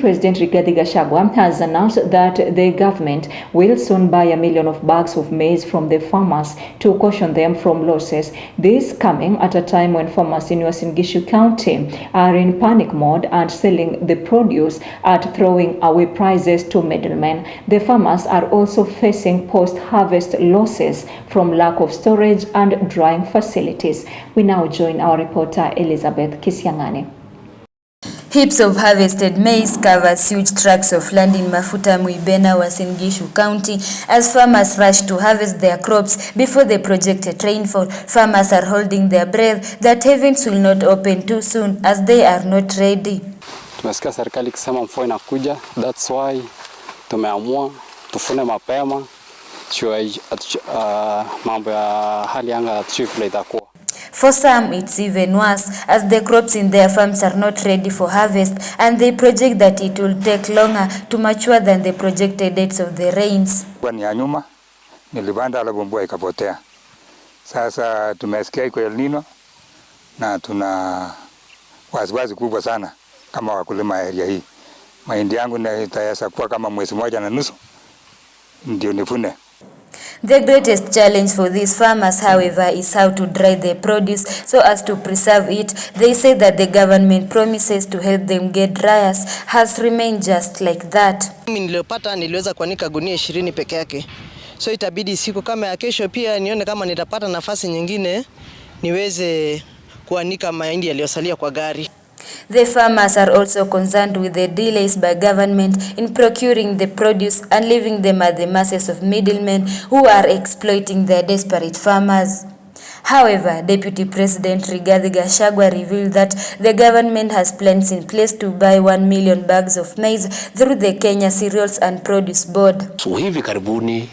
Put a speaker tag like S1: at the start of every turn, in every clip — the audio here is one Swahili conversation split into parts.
S1: President Rigathi Gachagua has announced that the government will soon buy 1 million of bags of maize from the farmers to caution them from losses. This coming at a time when farmers in Uasin Gishu County are in panic mode and selling the produce at throwing away prices to middlemen. The farmers are also facing post-harvest losses from lack of storage and drying facilities. We now join our reporter Elizabeth Kisiangani.
S2: Heaps of harvested maize covers huge tracts of land in Mafuta Muibena, Uasin Gishu County as farmers rush to harvest their crops before the projected rainfall. Farmers are holding their breath that heavens will not open too soon as they are not ready.
S3: Tumesikia serikali ikisema mvua inakuja, that's why tumeamua tufune mapema mambo ya hali anga vile itakuwa.
S2: For some, it's even worse as the crops in their farms are not ready for harvest and they project that it will take longer to mature than the projected dates of the rains.
S4: Kwa ni ya nyuma, nilipanda alafu mvua ikapotea. Sasa tumesikia iko El-Nino na tuna wasiwasi kubwa sana kama wakulima area hii. Mahindi yangu itaweza kuwa kama mwezi moja na nusu ndio nivune.
S2: The greatest challenge for these farmers, however, is how to dry the produce so as to preserve it. They say that the government promises to help them get dryers has remained just like that.
S5: Niliweza kuanika gunia 20 peke yake. So itabidi siku kama ya kesho pia nione kama nitapata nafasi nyingine niweze kuanika mahindi yaliyosalia kwa gari.
S2: The farmers are also concerned with the delays by government in procuring the produce and leaving them at the mercy of middlemen who are exploiting their desperate farmers. However, Deputy President Rigathi Gachagua revealed that the government has plans in place to buy 1 million bags of maize through the Kenya Cereals and Produce Board.
S6: So hivi karibuni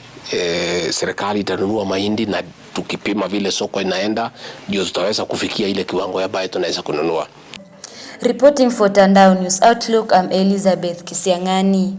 S6: serikali itanunua mahindi na tukipima vile soko inaenda ndio tutaweza kufikia ile kiwango ambayo tunaweza kununua.
S2: Reporting for Tandao News Outlook, I'm Elizabeth Kisiangani.